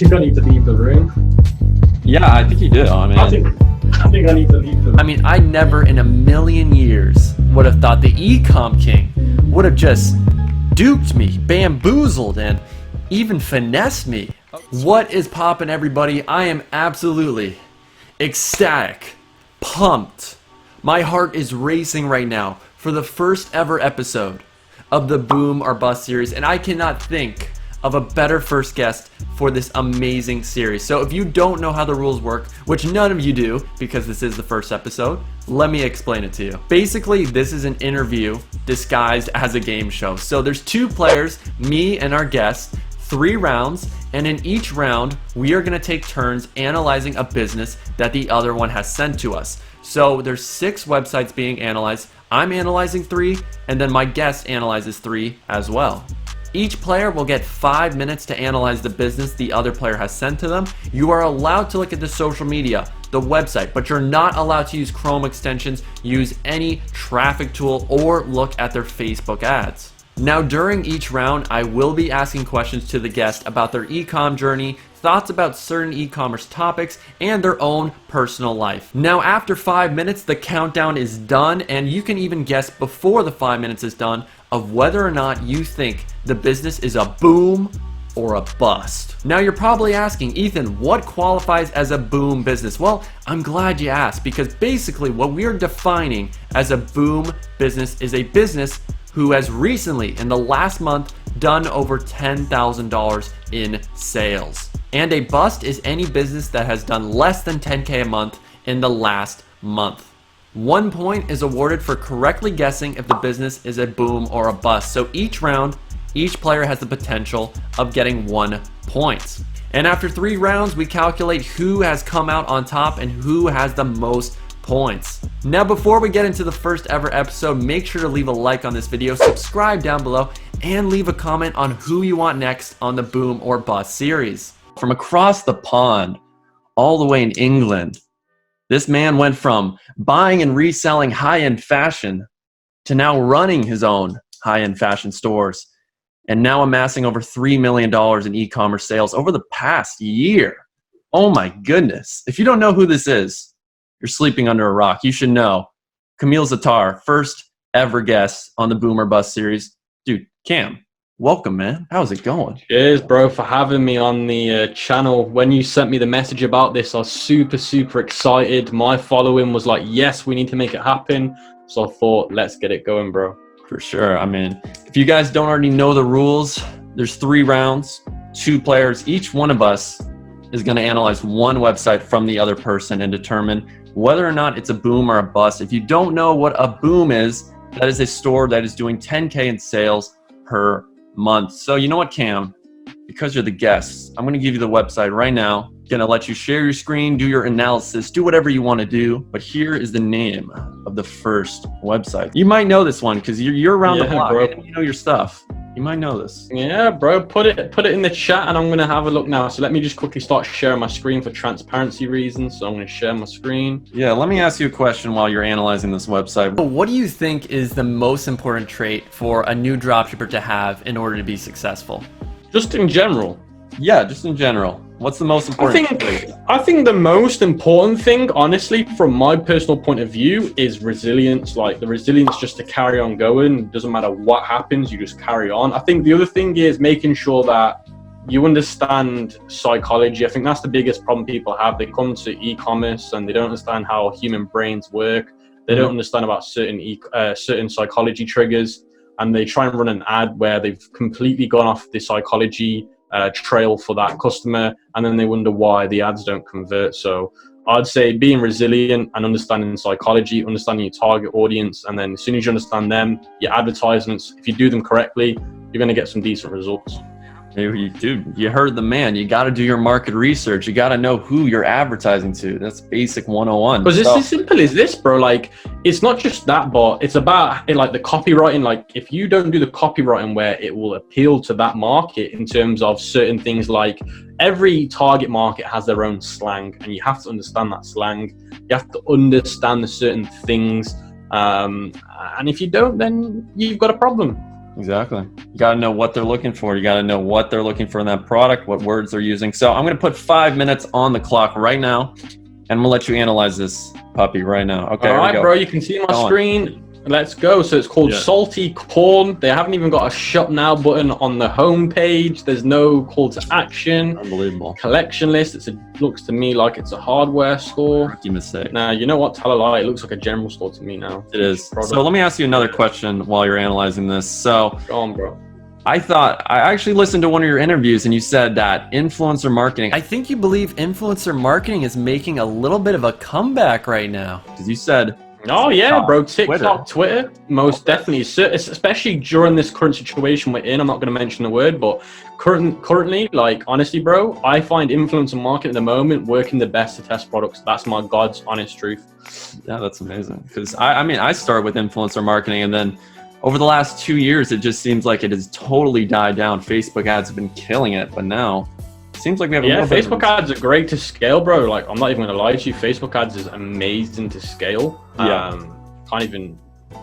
think I need to leave the room. Yeah, I think you do. I mean, I think I need to leave the room. I mean, I never in a million years would have thought the Ecom King would have just duped me, bamboozled, and even finessed me. What is poppin', everybody? I am absolutely ecstatic, pumped. My heart is racing right now for the first ever episode of the Boom or Bust series, and I cannot think of a better first guest for this amazing series. So if you don't know how the rules work, which none of you do because this is the first episode, let me explain it to you. Basically, this is an interview disguised as a game show. So there's two players, me and our guest, 3 rounds, and in each round, we are gonna take turns analyzing a business that the other one has sent to us. So there's 6 websites being analyzed. I'm analyzing 3, and then my guest analyzes 3 as well. Each player will get 5 minutes to analyze the business the other player has sent to them. You are allowed to look at the social media, the website, but you're not allowed to use Chrome extensions, use any traffic tool, or look at their Facebook ads. Now, during each round, I will be asking questions to the guest about their e-com journey, thoughts about certain e-commerce topics, and their own personal life. Now, after 5 minutes, the countdown is done, and you can even guess before the 5 minutes is done of whether or not you think the business is a boom or a bust. Now, you're probably asking, Ethan, what qualifies as a boom business? Well, I'm glad you asked, because basically what we're defining as a boom business is a business who has recently, in the last month, done over $10,000 in sales. And a bust is any business that has done less than 10K a month in the last month. 1 point is awarded for correctly guessing if the business is a boom or a bust. So each round, each player has the potential of getting 1 point. And after 3 rounds, we calculate who has come out on top and who has the most points. Now, before we get into the first ever episode, make sure to leave a like on this video, subscribe down below, and leave a comment on who you want next on the Boom or Bust series. From across the pond, all the way in England, this man went from buying and reselling high-end fashion to now running his own high-end fashion stores, and now amassing over $3 million in e-commerce sales over the past year. Oh my goodness. If you don't know who this is, you're sleeping under a rock. You should know. Camille Zatar, first ever guest on the Boom or Bust series. Dude, Cam, welcome, man. How's it going? Cheers, bro, for having me on the channel. When you sent me the message about this, I was super excited. My following was like, yes, we need to make it happen. So I thought, let's get it going, bro. For sure. I mean, if you guys don't already know the rules, there's 3 rounds, 2 players. Each one of us is going to analyze 1 website from the other person and determine whether or not it's a boom or a bust. If you don't know what a boom is, that is a store that is doing 10K in sales per month. So you know what, Cam? Because you're the guest, I'm going to give you the website right now. Going to let you share your screen, do your analysis, do whatever you want to do. But here is the name of the first website. You might know this one because you're around the block, bro. And you know your stuff. You might know this. Yeah, bro. Put it in the chat, and I'm going to have a look now. So let me just quickly start sharing my screen for transparency reasons. So I'm going to share my screen. Yeah, let me ask you a question while you're analyzing this website. What do you think is the most important trait for a new dropshipper to have in order to be successful? Just in general. Yeah, just in general. What's the most important trait? I think the most important thing, honestly, from my personal point of view, is resilience. Like the resilience just to carry on going. Doesn't matter what happens, you just carry on. I think the other thing is making sure that you understand psychology. I think that's the biggest problem people have. They come to e-commerce and they don't understand how human brains work. They don't understand about certain psychology triggers, and they try and run an ad where they've completely gone off the psychology trail for that customer, and then they wonder why the ads don't convert. So I'd say being resilient and understanding psychology, understanding your target audience, and then as soon as you understand them, your advertisements, if you do them correctly, you're going to get some decent results. Dude, you heard the man. You got to do your market research. You got to know who you're advertising to. That's basic 101. Because it's as simple as this, bro. Like, it's not just that, but it's about like the copywriting. Like, if you don't do the copywriting where it will appeal to that market in terms of certain things, like every target market has their own slang, and you have to understand that slang. You have to understand the certain things. And if you don't, then you've got a problem. Exactly. You got to know what they're looking for. You got to know what they're looking for in that product, what words they're using. So I'm going to put 5 minutes on the clock right now, and I'm going to let you analyze this puppy right now. Okay, all here we right, go. bro. You can see my screen. Let's go. So it's called Salty Corn. They haven't even got a shop now button on the home page. There's no call to action. Unbelievable. Collection list. Looks to me like it's a hardware store. Rookie mistake. Nah, you know what? Tell a lie. It looks like a general store to me now. It is. So let me ask you another question while you're analyzing this. So go on, bro. I actually listened to one of your interviews and you said that influencer marketing. I think you believe influencer marketing is making a little bit of a comeback right now. Because you said, oh yeah, bro, TikTok, Twitter, most definitely, especially during this current situation we're in. I'm not going to mention the word, but currently, like, honestly, bro, I find influencer marketing at the moment working the best to test products. That's my God's honest truth. Yeah, that's amazing. Because I mean, I started with influencer marketing, and then over the last 2 years, it just seems like it has totally died down. Facebook ads have been killing it, but now seems like we have a Facebook ads are great to scale, bro. Like, I'm not even gonna lie to you, Facebook ads is amazing to scale. Can't even,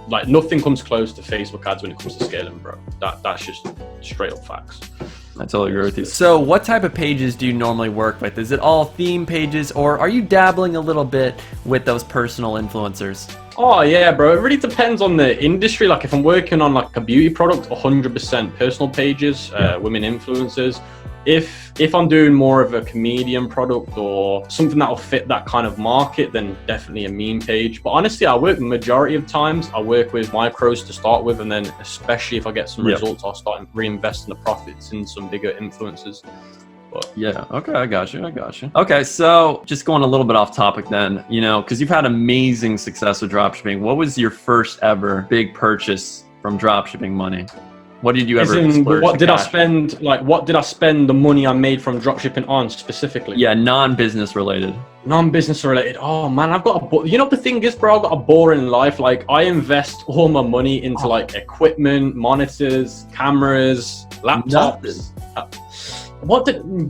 like, nothing comes close to Facebook ads when it comes to scaling, bro. That's just straight up facts. I totally agree with you. So what type of pages do you normally work with? Is it all theme pages, or are you dabbling a little bit with those personal influencers? Oh yeah, bro. It really depends on the industry. Like, if I'm working on like a beauty product, 100% personal pages, women influencers. If I'm doing more of a comedian product or something that'll fit that kind of market, then definitely a meme page. But honestly, I work majority of times, I work with micros to start with, and then especially if I get some results, I'll start reinvesting the profits in some bigger influencers. But yeah, okay, I got you. Okay, so just going a little bit off topic then, you know, because you've had amazing success with dropshipping. What was your first ever big purchase from dropshipping money? What did you ever splurge? What did I spend? Like, what did I spend the money I made from dropshipping on specifically? Yeah, non-business related. Non-business related. Oh man, I've got you know, the thing is, bro, I've got a boring life. Like, I invest all my money into like equipment, monitors, cameras, laptops.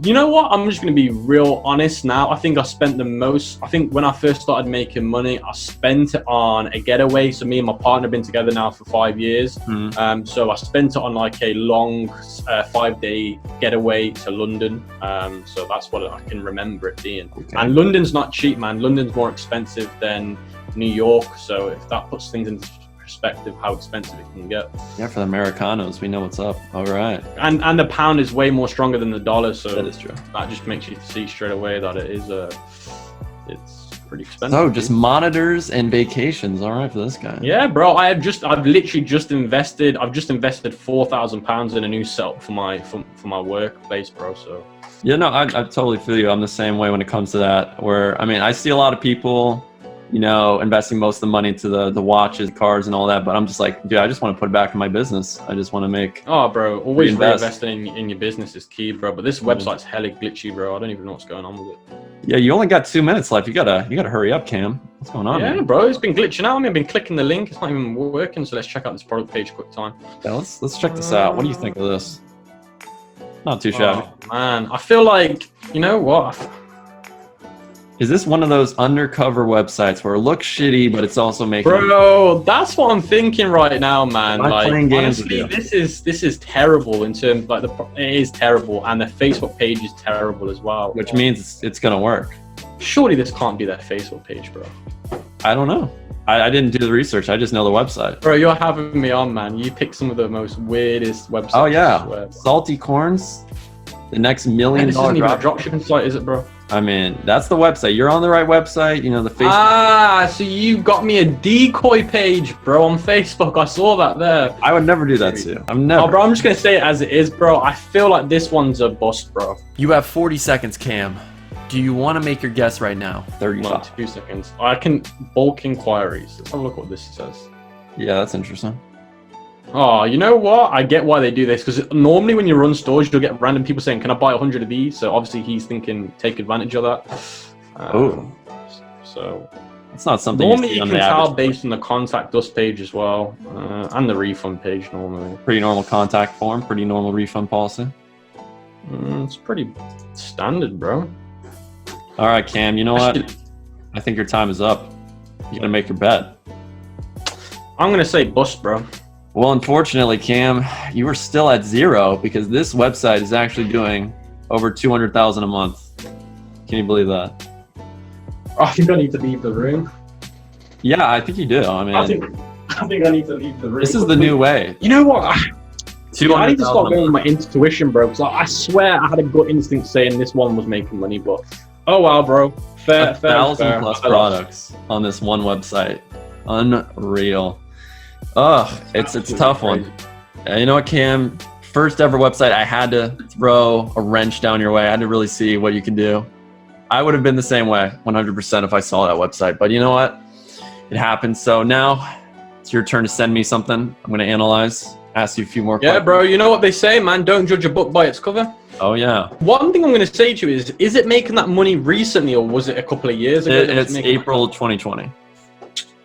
You know what? I'm just going to be real honest now. I think I spent the most. I think when I first started making money, I spent it on a getaway. So me and my partner have been together now for 5 years. So I spent it on like a long 5-day getaway to London. So that's what I can remember it being. Okay. And London's not cheap, man. London's more expensive than New York. So if that puts things into perspective, how expensive it can get. Yeah, for the Americanos, we know what's up. All right. And the pound is way more stronger than the dollar, so that is true. That just makes you see straight away that it is it's pretty expensive. So just monitors and vacations. All right for this guy. Yeah, bro. I've literally just invested. I've just invested £4,000 in a new setup for my workplace, bro. So yeah, no, I totally feel you. I'm the same way when it comes to that. Where I mean, I see a lot of people, you know, investing most of the money into the watches, cars, and all that. But I'm just like, dude, I just want to put it back in my business. I just want to make. Oh, bro, always reinvesting in your business is key, bro. But this website's hella glitchy, bro. I don't even know what's going on with it. Yeah, you only got 2 minutes left. You gotta hurry up, Cam. What's going on? Yeah, man? Bro, it's been glitching out. I've been clicking the link. It's not even working. So let's check out this product page quick time. Yeah, let's check this out. What do you think of this? Not too shabby. Oh, man, I feel like, you know what? Is this one of those undercover websites where it looks shitty, but it's also making? Bro, that's what I'm thinking right now, man. Like, honestly, this is terrible in terms, like, it is terrible, and the Facebook page is terrible as well. Which means it's gonna work. Surely this can't be their Facebook page, bro. I don't know. I didn't do the research. I just know the website. Bro, you're having me on, man. You picked some of the most weirdest websites. Oh yeah, Salty Corns, the next $1 million. This isn't even a dropshipping site, is it, bro? I mean, that's the website. You're on the right website. You know, the Facebook. Ah, so you got me a decoy page, bro, on Facebook. I saw that there. I would never do that to you. I'm never. Oh, bro, I'm just going to say it as it is, bro. I feel like this one's a bust, bro. You have 40 seconds, Cam. Do you want to make your guess right now? 35. 2 seconds. I can bulk inquiries. Let's have a look what this says. Yeah, that's interesting. Oh, you know what? I get why they do this, because normally when you run stores, you'll get random people saying, "Can I buy 100 of these?" So obviously he's thinking, take advantage of that. So it's not something normally you can tell based on the contact us page as well, and the refund page normally. Pretty normal contact form, pretty normal refund policy. It's pretty standard, bro. All right, Cam. You know what? I think your time is up. You gotta make your bet. I'm gonna say bust, bro. Well, unfortunately, Cam, you were still at 0 because this website is actually doing over 200,000 a month. Can you believe that? I think I need to leave the room. Yeah, I think you do. I mean, I think I need to leave the room. this is the new way. You know what? I need to 200,000 start going with my intuition, bro. Because I swear I had a gut instinct saying this one was making money, but oh well, bro. Fair. 1,000 plus products on this one website. Unreal. Ugh, it's a tough one. You know what, Cam? First ever website, I had to throw a wrench down your way. I had to really see what you can do. I would have been the same way, 100% if I saw that website. But you know what? It happened. So now it's your turn to send me something. I'm going to analyze, ask you a few more questions. Yeah, bro. You know what they say, man? Don't judge a book by its cover. Oh, yeah. One thing I'm going to say to you is it making that money recently or was it a couple of years ago? It's April 2020.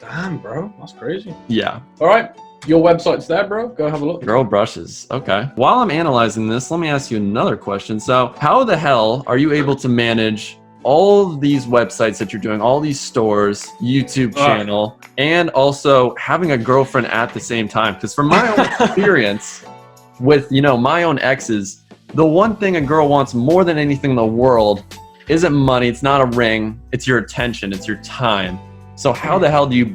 Damn, bro. That's crazy. Yeah. All right. Your website's there, bro. Go have a look. Girl brushes. Okay. While I'm analyzing this, let me ask you another question. So how the hell are you able to manage all these websites that you're doing, all these stores, YouTube channel, and also having a girlfriend at the same time? Because from my own experience with, my own exes, the one thing a girl wants more than anything in the world isn't money. It's not a ring. It's your attention. It's your time. So how the hell do you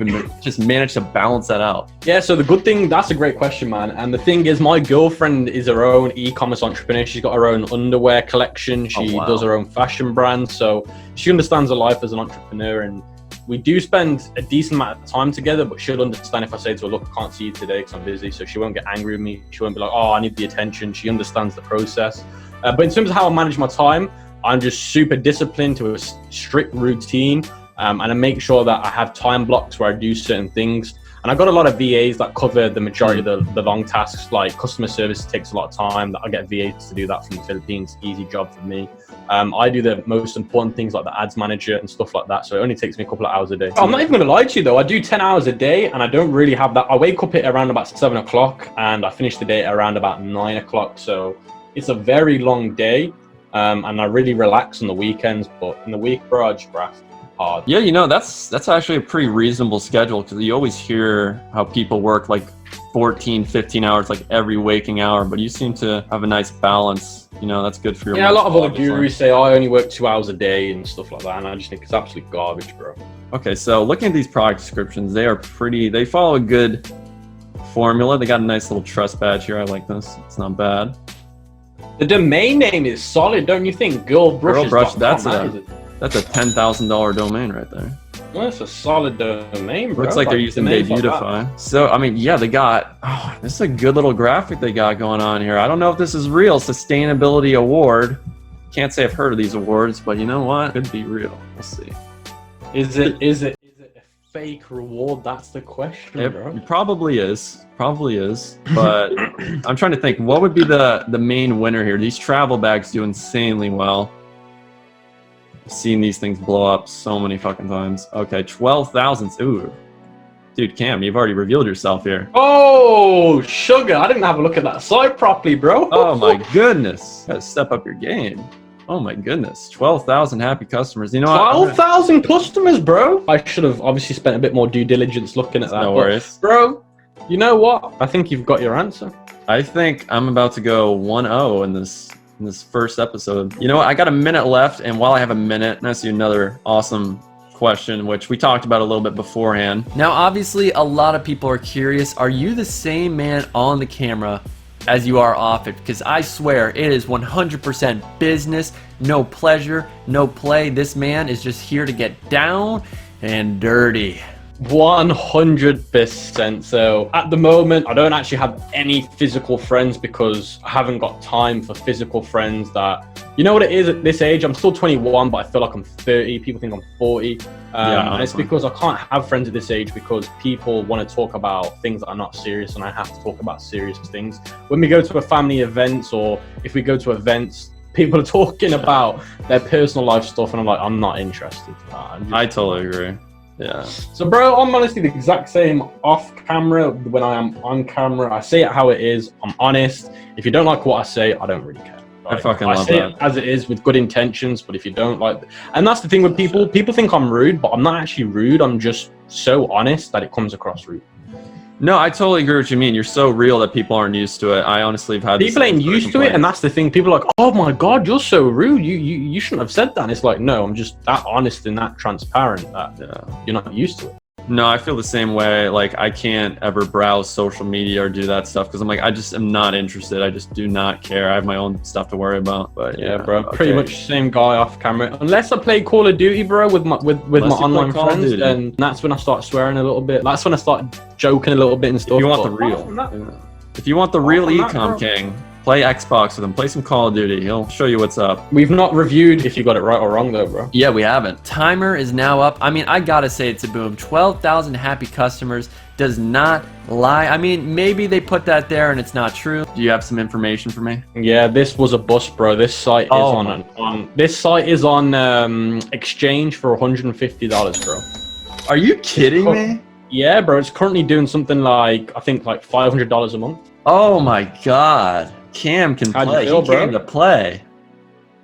just manage to balance that out? Yeah, so the good thing, that's a great question, man. And the thing is, my girlfriend is her own e-commerce entrepreneur. She's got her own underwear collection. She does her own fashion brand. So she understands her life as an entrepreneur. And we do spend a decent amount of time together, but she'll understand if I say to her, look, I can't see you today because I'm busy. So she won't get angry with me. She won't be like, oh, I need the attention. She understands the process. But in terms of how I manage my time, I'm just super disciplined to a strict routine. And I make sure that I have time blocks where I do certain things. And I've got a lot of VAs that cover the majority of the long tasks, like customer service takes a lot of time. I get VAs to do that from the Philippines, easy job for me. I do the most important things like the ads manager and stuff like that. So it only takes me a couple of hours a day. I'm not even gonna lie to you though, I do 10 hours a day and I don't really have that. I wake up at around about 7 o'clock and I finish the day at around about 9 o'clock. So it's a very long day and I really relax on the weekends, but in the week, bro, I just graft. Hard. Yeah, that's actually a pretty reasonable schedule because you always hear how people work like 14, 15 hours like every waking hour, but you seem to have a nice balance. That's good for your a lot of other gurus say, oh, I only work 2 hours a day and stuff like that, and I just think it's absolute garbage, bro. Okay, so looking at these product descriptions, they follow a good formula. They got a nice little trust badge here. I like this. It's not bad. The domain name is solid, don't you think? Girlbrush, that's a $10,000 domain right there. Well, that's a solid domain, bro. Looks like they're using Beautify. So, I mean, yeah, this is a good little graphic they got going on here. I don't know if this is real. Sustainability award. Can't say I've heard of these awards, but you know what? Could be real. We'll see. Is it a fake reward? That's the question, bro. It probably is. But I'm trying to think, what would be the main winner here? These travel bags do insanely well. Seen these things blow up so many fucking times. Okay, 12,000. Ooh, dude, Cam, you've already revealed yourself here. Oh, sugar! I didn't have a look at that site properly, bro. Oh my goodness, gotta step up your game. Oh my goodness, 12,000 happy customers. 12,000 customers, bro. I should have obviously spent a bit more due diligence looking at that. No worries, bro. You know what? I think you've got your answer. I think I'm about to go 1-0 in this first episode. You know what? I got a minute left, and while I have a minute, I'll ask you another awesome question, which we talked about a little bit beforehand. Now, obviously, a lot of people are curious, are you the same man on the camera as you are off it? Because I swear, it is 100% business, no pleasure, no play. This man is just here to get down and dirty. 100%. So at the moment, I don't actually have any physical friends because I haven't got time for physical friends that, you know what it is at this age? I'm still 21, but I feel like I'm 30. People think I'm 40. And it's because I can't have friends at this age because people want to talk about things that are not serious and I have to talk about serious things. When we go to a family events or if we go to events, people are talking about their personal life stuff and I'm like, I'm not interested. I totally agree. Yeah. So, bro, I'm honestly the exact same off camera when I am on camera. I say it how it is. I'm honest. If you don't like what I say, I don't really care. I fucking love that. I say it as it is with good intentions, but if you don't like, and that's the thing with people. People think I'm rude, but I'm not actually rude. I'm just so honest that it comes across rude. No, I totally agree with what you mean. You're so real that people aren't used to it. I honestly have had People ain't used to it, and that's the thing. People are like, "Oh my god, you're so rude. You shouldn't have said that." And it's like, no, I'm just that honest and that transparent that you're not used to it. No, I feel the same way. Like, I can't ever browse social media or do that stuff because I'm like, I just am not interested. I just do not care. I have my own stuff to worry about. But yeah, bro, pretty much same guy off camera. Unless I play Call of Duty, bro, with my online friends, and that's when I start swearing a little bit. That's when I start joking a little bit and stuff. If you want the real, if you want the real Ecom King, play Xbox with him. Play some Call of Duty. He'll show you what's up. We've not reviewed if you got it right or wrong, though, bro. Yeah, we haven't. Timer is now up. I mean, I gotta say it's a boom. 12,000 happy customers does not lie. I mean, maybe they put that there and it's not true. Do you have some information for me? Yeah, this was a bust, bro. This site is on exchange for $150, bro. Are you kidding me? Yeah, bro. It's currently doing something like, I think, like $500 a month. Oh my god. Cam can play. He came to play.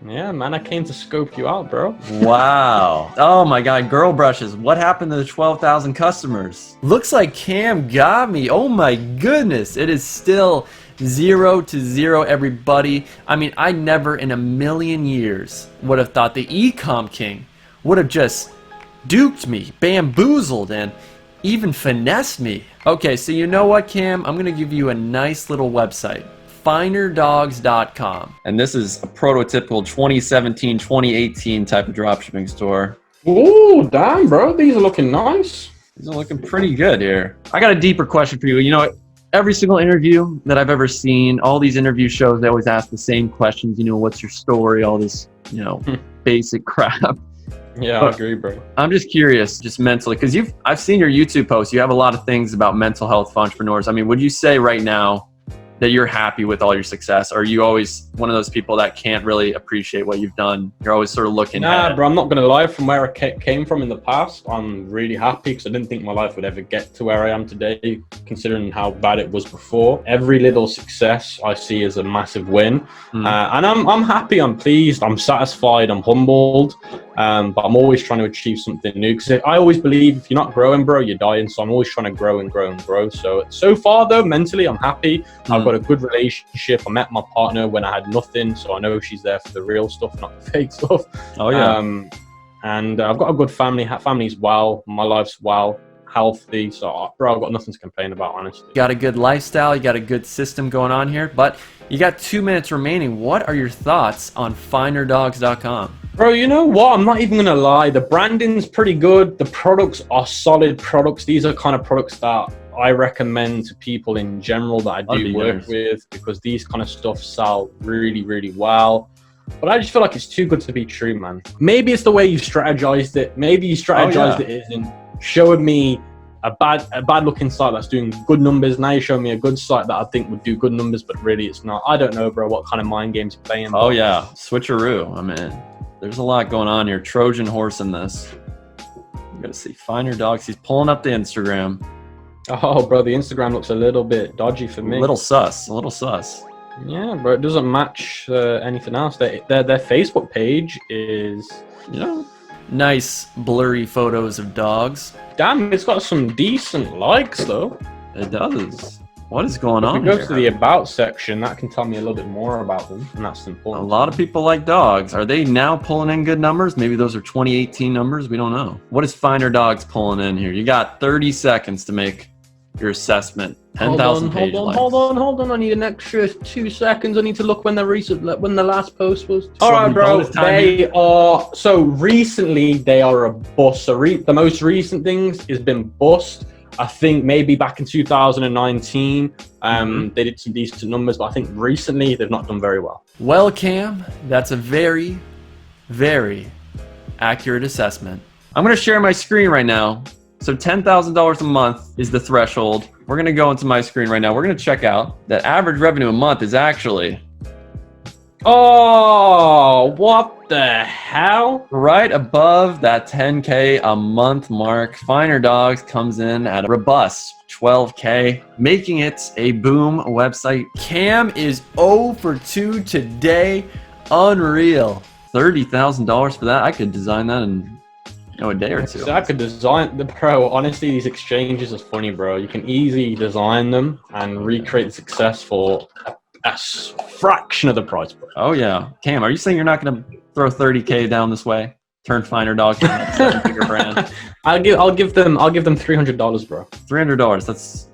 Yeah, man, I came to scope you out, bro. Wow. Oh my god, girl brushes. What happened to the 12,000 customers? Looks like Cam got me. Oh my goodness. It is still 0-0, everybody. I mean, I never in a million years would have thought the Ecom King would have just duped me, bamboozled, and even finessed me. Okay, so you know what, Cam? I'm gonna give you a nice little website. Finerdogs.com. And this is a prototypical 2017, 2018 type of dropshipping store. Ooh, damn, bro. These are looking nice. These are looking pretty good here. I got a deeper question for you. You know, every single interview that I've ever seen, all these interview shows, they always ask the same questions. You know, what's your story? All this, you know, basic crap. Yeah, I agree, bro. I'm just curious, just mentally, because I've seen your YouTube posts. You have a lot of things about mental health for entrepreneurs. I mean, would you say right now that you're happy with all your success? Or are you always one of those people that can't really appreciate what you've done? You're always sort of looking at it. Bro, I'm not going to lie. From where I came from in the past, I'm really happy because I didn't think my life would ever get to where I am today, considering how bad it was before. Every little success I see is a massive win. And I'm happy, I'm pleased, I'm satisfied, I'm humbled. But I'm always trying to achieve something new because I always believe if you're not growing, bro, you're dying. So I'm always trying to grow and grow and grow. So far, though, mentally, I'm happy. I've got a good relationship. I met my partner when I had nothing, so I know she's there for the real stuff, not the fake stuff. Oh yeah. And I've got a good family. Family's well. My life's well, healthy. So, bro, I've got nothing to complain about, honestly. You got a good lifestyle. You got a good system going on here. But you got 2 minutes remaining. What are your thoughts on finerdogs.com? Bro, you know what? I'm not even going to lie. The branding's pretty good. The products are solid products. These are kind of products that I recommend to people in general that I do work with because these kind of stuff sell really, really well. But I just feel like it's too good to be true, man. Maybe it's the way you strategized it. Maybe you strategized it as in showing me a bad looking site that's doing good numbers. Now you're showing me a good site that I think would do good numbers, but really it's not. I don't know, bro, what kind of mind games you're playing. Oh yeah, switcheroo. I mean, there's a lot going on here. Trojan horse in this. You gotta see Finer Dogs. He's pulling up the Instagram. Oh, bro, the Instagram looks a little bit dodgy for me. A little sus. Yeah, bro, it doesn't match anything else. Their Facebook page is, you know, nice blurry photos of dogs. Damn, it's got some decent likes though. It does. What is going on here? If we go to the about section, that can tell me a little bit more about them, and that's important. A lot of people like dogs. Are they now pulling in good numbers? Maybe those are 2018 numbers. We don't know. What is Finer Dogs pulling in here? You got 30 seconds to make your assessment. 10,000 page likes. Hold on. I need an extra 2 seconds. I need to look when the last post was. All right, bro. They are so recently. They are a bust. So the most recent things has been bust. I think maybe back in 2019, they did some decent numbers, but I think recently they've not done very well. Well, Cam, that's a very, very accurate assessment. I'm going to share my screen right now. So $10,000 a month is the threshold. We're going to go into my screen right now. We're going to check out that average revenue a month is actually... Oh, what the hell? Right above that 10K a month mark. Finer Dogs comes in at a robust 12K, making it a boom website. Cam is 0 for 2 today. Unreal. $30,000 for that. I could design that in No, a day or two. So I could design the pro. Honestly, these exchanges is funny, bro. You can easily design them and recreate success for a fraction of the price, bro. Oh yeah, Cam, are you saying you're not going to throw 30K down this way? Turn Finer Dog into a seven-figure brand. I'll give them $300, bro. $300.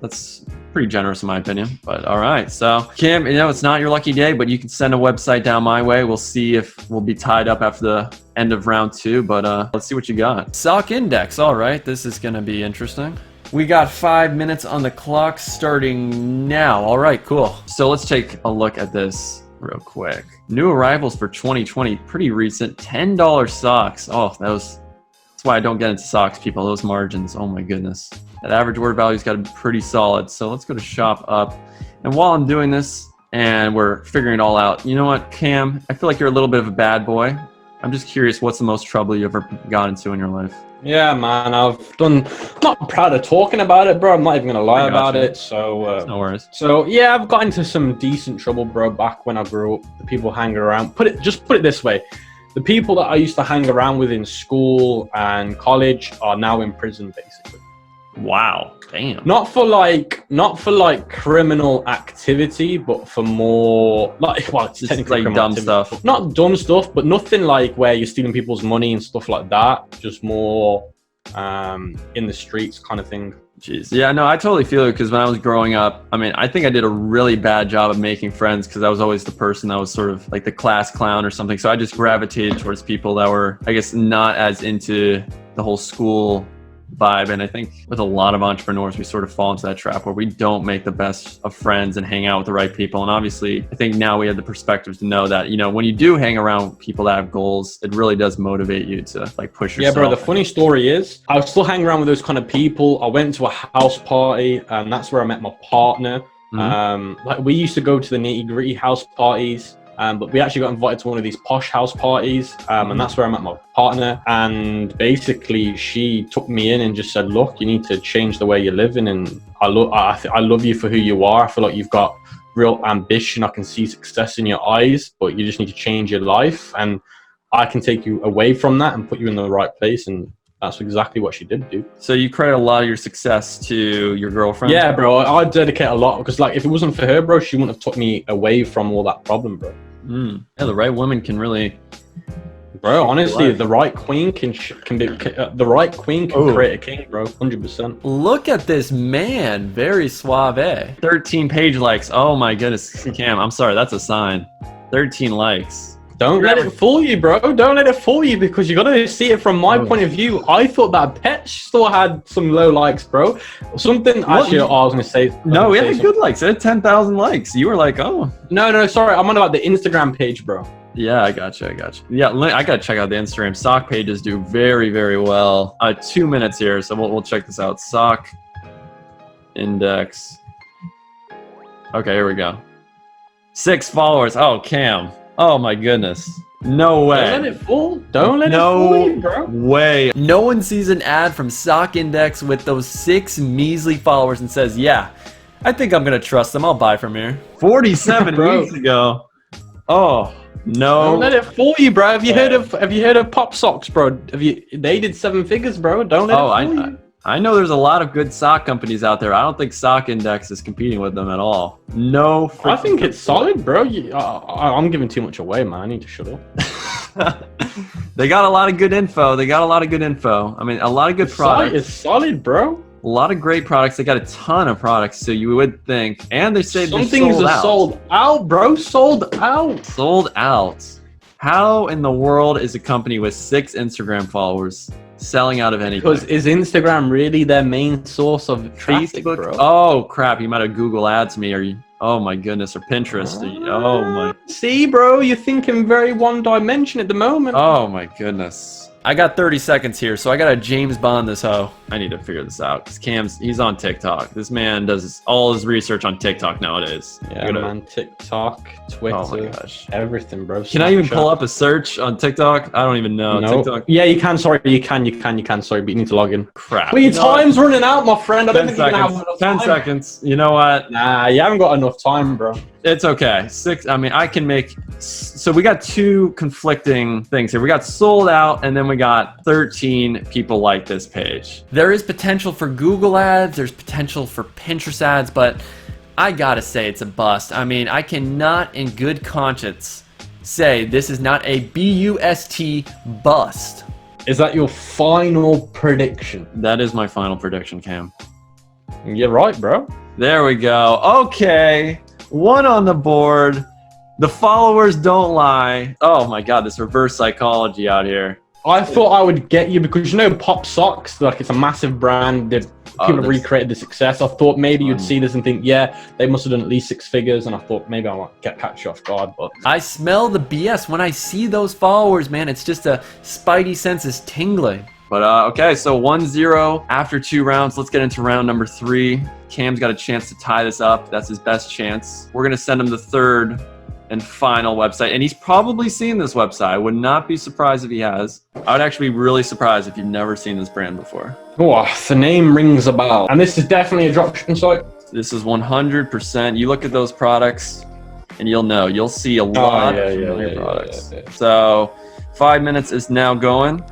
That's pretty generous in my opinion. But all right, so Cam, it's not your lucky day, but you can send a website down my way. We'll see if we'll be tied up after the end of round 2. But let's see what you got. Sock index. All right, this is gonna be interesting. We got 5 minutes on the clock starting now. All right, cool. So let's take a look at this real quick. New arrivals for 2020, pretty recent. $10 socks. Oh, that's why I don't get into socks, people. Those margins. Oh my goodness. That average order value's got to be pretty solid. So let's go to shop up. And while I'm doing this and we're figuring it all out, you know what, Cam? I feel like you're a little bit of a bad boy. I'm just curious, what's the most trouble you ever got into in your life? Yeah, man, I'm not proud of talking about it, bro. I'm not even gonna lie about it. So, no worries. So yeah, I've got into some decent trouble, bro. Back when I grew up, the people hanging around. Put it this way: the people that I used to hang around with in school and college are now in prison, basically. Wow, damn. Not for like criminal activity, but for more like, well, it's Just technically like criminal dumb activity. stuff. Not dumb stuff, but nothing like where you're stealing people's money and stuff like that. Just more in the streets kind of thing. Jeez. Yeah, no, I totally feel it because when I was growing up, I mean, I think I did a really bad job of making friends because I was always the person that was sort of like the class clown or something. So I just gravitated towards people that were, I guess, not as into the whole school vibe. And I think with a lot of entrepreneurs, we sort of fall into that trap where we don't make the best of friends and hang out with the right people. And obviously, I think now we have the perspective to know that, when you do hang around people that have goals, it really does motivate you to like push yourself. Yeah, bro, the funny story is I was still hanging around with those kind of people. I went to a house party and that's where I met my partner. Like we used to go to the nitty-gritty house parties. But we actually got invited to one of these posh house parties, and that's where I met my partner. And basically, she took me in and just said, "Look, you need to change the way you're living, and I love you for who you are. I feel like you've got real ambition. I can see success in your eyes, but you just need to change your life, and I can take you away from that and put you in the right place." And that's exactly what she did, dude. So you credit a lot of your success to your girlfriend? Yeah, bro. I dedicate a lot because, like, if it wasn't for her, bro, she wouldn't have took me away from all that problem, bro. Yeah, the right woman can really, bro. Honestly, the right queen can create a king, bro. 100%. Look at this man, very suave. 13 page likes. Oh my goodness, Cam, I'm sorry, that's a sign. 13 likes. Don't let it fool you, bro. Don't let it fool you because you gotta see it from my point of view. I thought that Pet store had some low likes, bro. Something actually, I was gonna say. No, we had good likes. It had 10,000 likes. You were like, oh. No, sorry. I'm on about the Instagram page, bro. Yeah, I got you. Yeah, I gotta check out the Instagram. Sock pages do very, very well. 2 minutes here, so we'll check this out. Sock index. Okay, here we go. 6 followers. Oh, Cam. Oh my goodness. No way. Don't let it fool. Don't let it fool you, bro. Way. No one sees an ad from Sock Index with those 6 measly followers and says, yeah, I think I'm gonna trust them. I'll buy from here. 47 weeks ago. Oh no. Don't let it fool you, bro. Have you heard of Pop Socks, bro? They did 7 figures, bro. Don't let it fool you. I know there's a lot of good sock companies out there. I don't think Sock Index is competing with them at all. No. I think it's solid, bro. I'm giving too much away, man. I need to shut up. They got a lot of good info. I mean, a lot of good products. It's solid, bro. A lot of great products. They got a ton of products, so you would think. And they say some things are sold out, bro. Sold out. How in the world is a company with 6 Instagram followers selling out of anything? Because is Instagram really their main source of traffic, bro? Oh crap! You might have Google Ads me, or oh my goodness, or Pinterest. Oh my. See, bro, you're thinking very one dimension at the moment. Oh my goodness. I got 30 seconds here, so I gotta James Bond this hoe. I need to figure this out because he's on TikTok. This man does all his research on TikTok nowadays. Yeah, man, TikTok, Twitter, oh my gosh, everything, bro. Can I even pull up a search on TikTok? I don't even know. No. TikTok. Yeah, you can. Sorry, you can. Sorry, but you need to log in. Crap. Well, your time's running out, my friend. I don't think you have enough 10 time. seconds. You know what? Nah, you haven't got enough time, bro. It's okay. 6. I mean, I can make. So we got 2 conflicting things here. We got sold out, and then we got 13 people like this page. There is potential for Google ads, there's potential for Pinterest ads, but I gotta say it's a bust. I mean, I cannot in good conscience say this is not a BUST bust. Is that your final prediction? That is my final prediction, Cam. You're right, bro. There we go. Okay. 1 on the board. The followers don't lie. Oh my God, this reverse psychology out here. I thought I would get you because, you know, Pop Socks, like it's a massive brand. People recreated the success. I thought maybe you'd see this and think, yeah, they must have done at least 6 figures. And I thought maybe I might catch you off guard. But I smell the BS when I see those followers, man. It's just a spidey sense is tingling. But okay, so 1-0 after 2 rounds. Let's get into round number 3. Cam's got a chance to tie this up. That's his best chance. We're gonna send him the 3rd and final website, and he's probably seen this website. I would not be surprised if he has. I would actually be really surprised if you've never seen this brand before. oh, the name rings a bell. And this is definitely a dropshipping site. This is 100%. You look at those products, and you'll know. You'll see a lot of familiar products. So 5 minutes is now going.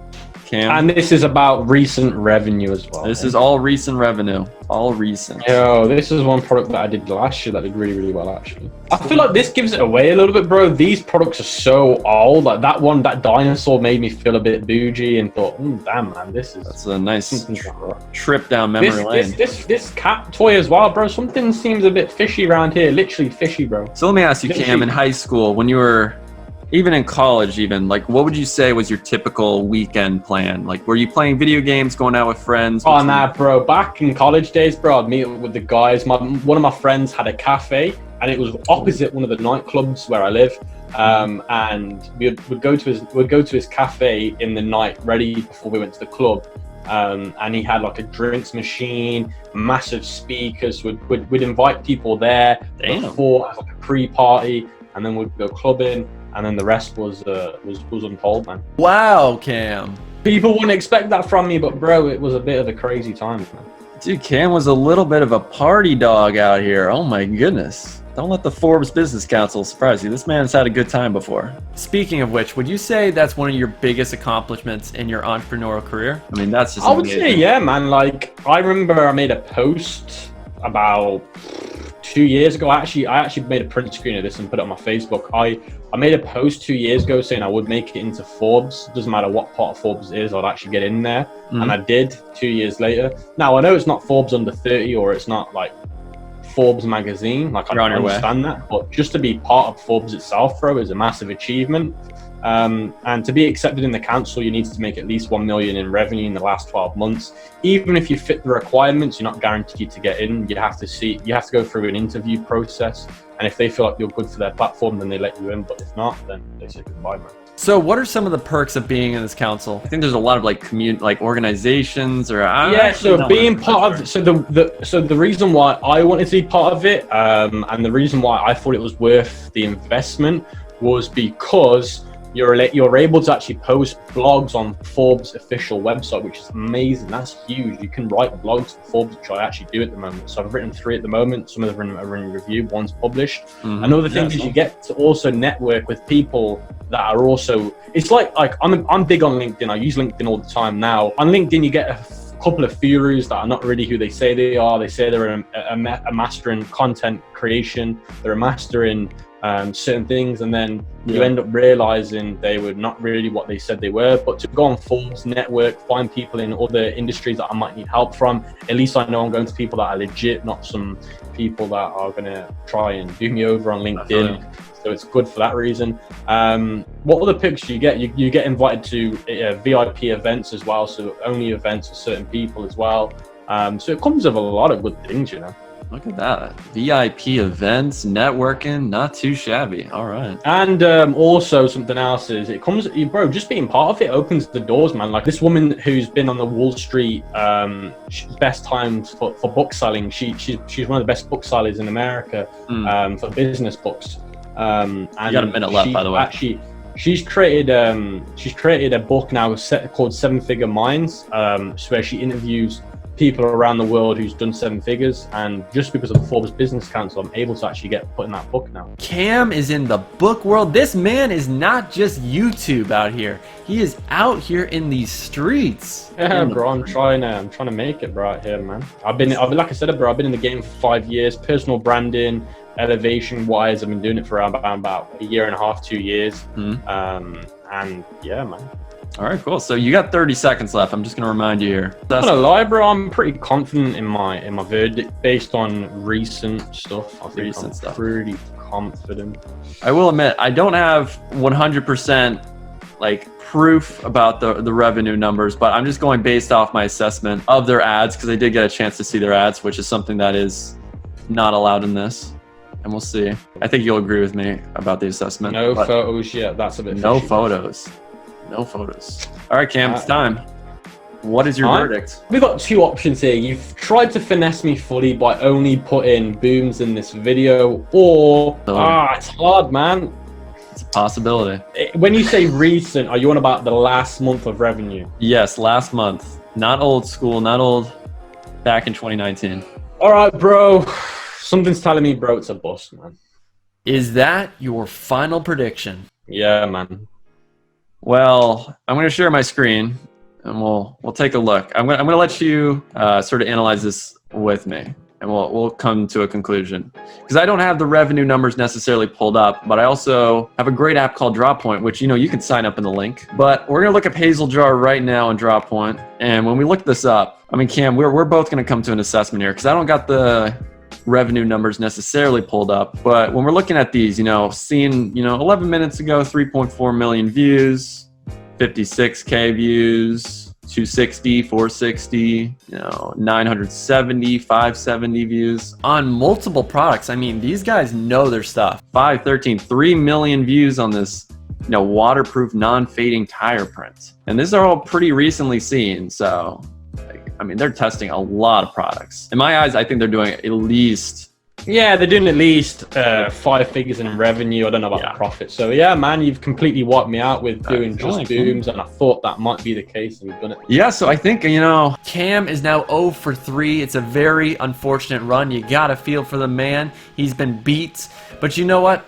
Cam. And this is about recent revenue as well. This is all recent revenue. All recent. Yo, this is one product that I did last year that did really, really well, actually. I feel like this gives it away a little bit, bro. These products are so old. Like that one, that dinosaur made me feel a bit bougie and thought, damn, man, this is... That's a nice trip down memory lane. This cat toy as well, bro. Something seems a bit fishy around here. Literally fishy, bro. So let me ask you, Cam, in high school, when you were... Even in college, even, like, what would you say was your typical weekend plan? Like, were you playing video games, going out with friends? Oh, nah, bro. Back in college days, bro, I'd meet up with the guys. One of my friends had a cafe, and it was opposite one of the nightclubs where I live. And we'd go to his cafe in the night, ready before we went to the club. And he had like a drinks machine, massive speakers. We'd invite people there before as like a pre-party, and then we'd go clubbing. And then the rest was untold, man. Wow, Cam. People wouldn't expect that from me, but bro, it was a bit of a crazy time, man. Dude, Cam was a little bit of a party dog out here. Oh my goodness. Don't let the Forbes Business Council surprise you. This man's had a good time before. Speaking of which, would you say that's one of your biggest accomplishments in your entrepreneurial career? I mean, that's just I would say, yeah, man. Like, I remember I made a post about 2 years ago. I actually made a print screen of this and put it on my Facebook. I made a post 2 years ago saying I would make it into Forbes. Doesn't matter what part of Forbes it is, I'd actually get in there. And I did 2 years later. Now, I know it's not Forbes under 30 or it's not like Forbes magazine. Like, I understand that. But just to be part of Forbes itself, bro, is a massive achievement. And to be accepted in the council, you need to make at least 1 million in revenue in the last 12 months. Even if you fit the requirements, you're not guaranteed to get in. You have to go through an interview process. And if they feel like you're good for their platform, then they let you in. But if not, then they say goodbye, man. So what are some of the perks of being in this council? I think there's a lot of like organizations or so being part of the reason why I wanted to be part of it, and the reason why I thought it was worth the investment was because you're able to actually post blogs on Forbes' official website, which is amazing. That's huge. You can write blogs for Forbes, which I actually do at the moment. So I've written 3 at the moment. Some of them are in review. One's published. Another thing is you get to also network with people that are also. It's like I'm big on LinkedIn. I use LinkedIn all the time now. On LinkedIn, you get a couple of gurus that are not really who they say they are. They say they're a master in content creation. They're a master in certain things, and then you end up realizing they were not really what they said they were. But to go on Forbes network, find people in other industries that I might need help from, at least I know I'm going to people that are legit, not some people that are going to try and do me over on LinkedIn. So it's good for that reason. What other perks do you get? You get invited to VIP events as well, so only events for certain people as well. So it comes with a lot of good things, you know. Look at that. VIP events, networking, not too shabby. All right. And also something else is it comes, bro, just being part of it opens the doors, man. Like this woman who's been on the Wall Street best times for book selling. She's one of the best booksellers in America for business books. And you got a minute left, by the way. Actually, she's created a book now called 7 Figure Minds, where she interviews people around the world who's done 7 figures, and just because of the Forbes Business Council, I'm able to actually get put in that book now. Cam is in the book world. This man is not just YouTube out here. He is out here in these streets. Yeah, bro, I'm trying to make it, bro, out here, man. I've been like I said, bro, I've been in the game for 5 years. Personal branding, elevation wise, I've been doing it for about a year and a half, 2 years. And yeah, man. All right, cool. So you got 30 seconds left. I'm just gonna remind you here. I'm not gonna lie, bro. I'm pretty confident in my verdict based on recent stuff. I think I'm pretty confident. I will admit, I don't have 100% like proof about the revenue numbers, but I'm just going based off my assessment of their ads, because I did get a chance to see their ads, which is something that is not allowed in this. And we'll see. I think you'll agree with me about the assessment. No photos yet. That's a bit no fishy. photos. No photos. All right, Cam, it's time. What is your verdict? We've got 2 options here. You've tried to finesse me fully by only putting booms in this video, or it's hard, man. It's a possibility. When you say recent, are you on about the last month of revenue? Yes, last month. Not old school, not old back in 2019. All right, bro. Something's telling me, bro, it's a bust, man. Is that your final prediction? Yeah, man. Well, I'm going to share my screen and we'll take a look. I'm going to let you sort of analyze this with me, and we'll come to a conclusion, because I don't have the revenue numbers necessarily pulled up, but I also have a great app called Droppoint, which you can sign up in the link. But we're going to look up Hazel Jar right now in Droppoint, and when we look this up, I mean, Cam, we're both going to come to an assessment here, because I don't got the revenue numbers necessarily pulled up, but when we're looking at these, seeing 11 minutes ago 3.4 million views, 56k views, 260, 460, 970, 570 views On multiple products. I mean, these guys know their stuff. 513, 3 million views on this waterproof non-fading tire print, and these are all pretty recently seen. So I mean, they're testing a lot of products. In my eyes, I think they're doing at least... Yeah, they're doing at least 5 figures in revenue. I don't know about the profit. So yeah, man, you've completely wiped me out with doing just booms, and I thought that might be the case, and you've done it. Yeah, so I think, Cam is now 0 for 3. It's a very unfortunate run. You gotta feel for the man. He's been beat. But you know what?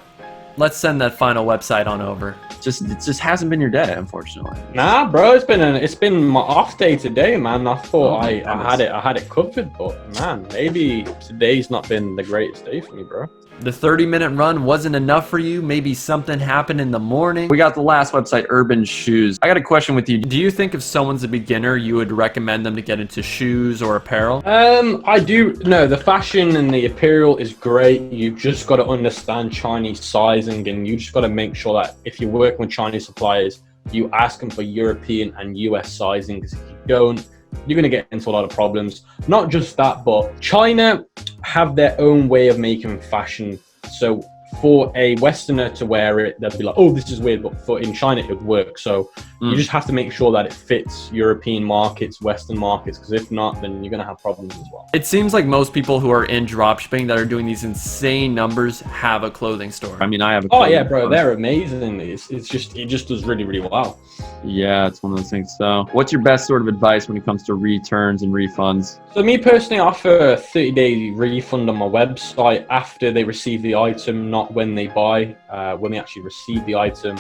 Let's send that final website on over. It just hasn't been your day, unfortunately. Nah, bro, it's been my off day today, man. I thought I had it covered, but man, maybe today's not been the greatest day for me, bro. The 30-minute run wasn't enough for you. Maybe something happened in the morning. We got the last website, Urban Shoes. I got a question with you. Do you think if someone's a beginner, you would recommend them to get into shoes or apparel? I do. No, the fashion and the apparel is great. You've just got to understand Chinese sizing, and you just got to make sure that if you're working with Chinese suppliers, you ask them for European and US sizing, because if you don't, you're going to get into a lot of problems. Not just that, but China have their own way of making fashion. So for a Westerner to wear it, they'll be like, oh, this is weird, but in China, it would work. So you just have to make sure that it fits European markets, Western markets, because if not, then you're going to have problems as well. It seems like most people who are in dropshipping that are doing these insane numbers have a clothing store. I mean, I have a Oh yeah, bro, they're amazing. It just does really, really well. Yeah, it's one of those things. So what's your best sort of advice when it comes to returns and refunds? So me personally, I offer a 30-day refund on my website after they receive the item, not when they buy, when they actually receive the item.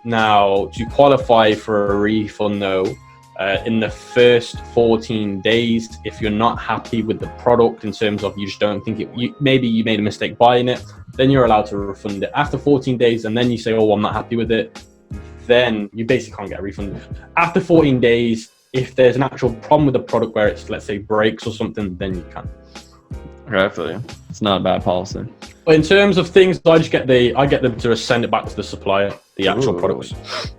Now, to qualify for a refund though, in the first 14 days, if you're not happy with the product in terms of you just don't think maybe you made a mistake buying it, then you're allowed to refund it. After 14 days, and then you say, oh, I'm not happy with it, then you basically can't get a refund. After 14 days, if there's an actual problem with the product where it's, let's say, breaks or something, then you can. Okay, I feel you. It's not a bad policy. But in terms of things, I get them to send it back to the supplier, the actual products.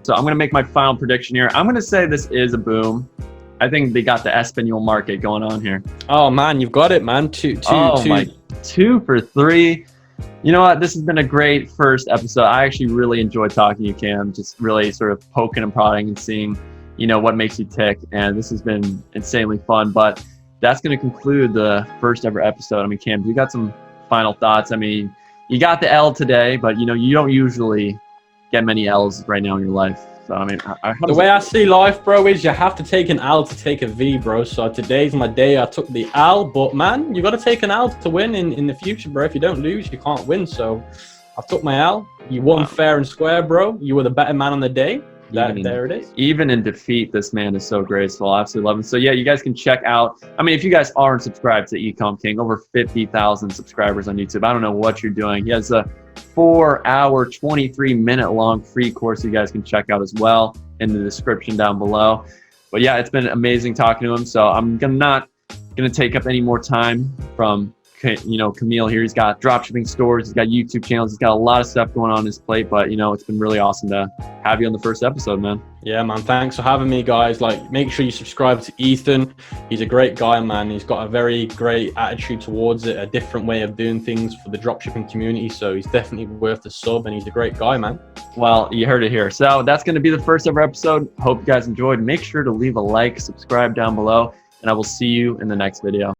So I'm going to make my final prediction here. I'm going to say this is a boom. I think they got the Espanol market going on here. Oh man, you've got it, man. Two for 3. You know what? This has been a great first episode. I actually really enjoyed talking to you, Cam. Just really sort of poking and prodding and seeing, what makes you tick. And this has been insanely fun. But that's going to conclude the first ever episode. I mean, Cam, you got some final thoughts? I mean, you got the L today, but you don't usually get many L's right now in your life. So I mean, the way I see life, bro, is you have to take an L to take a V, bro. So today's my day. I took the L, but man, you got to take an L to win in the future, bro. If you don't lose, you can't win. So I took my L. You won fair and square, bro. You were the better man on the day. There it is. Even in defeat, this man is so graceful. I absolutely love him. So yeah, you guys can check out. I mean, if you guys aren't subscribed to Ecom King, over 50,000 subscribers on YouTube. I don't know what you're doing. He has a 4-hour, 23-minute long free course you guys can check out as well in the description down below. But yeah, it's been amazing talking to him. So I'm not gonna take up any more time from Camille here. He's got dropshipping stores, he's got YouTube channels, he's got a lot of stuff going on his plate, but it's been really awesome to have you on the first episode, man. Yeah, man, thanks for having me, guys. Like, make sure you subscribe to Ethan. He's a great guy, man. He's got a very great attitude towards it, a different way of doing things for the dropshipping community, so he's definitely worth the sub, and he's a great guy, man. Well, you heard it here. So that's going to be the first ever episode. Hope you guys enjoyed. Make sure to leave a like, subscribe down below, and I will see you in the next video.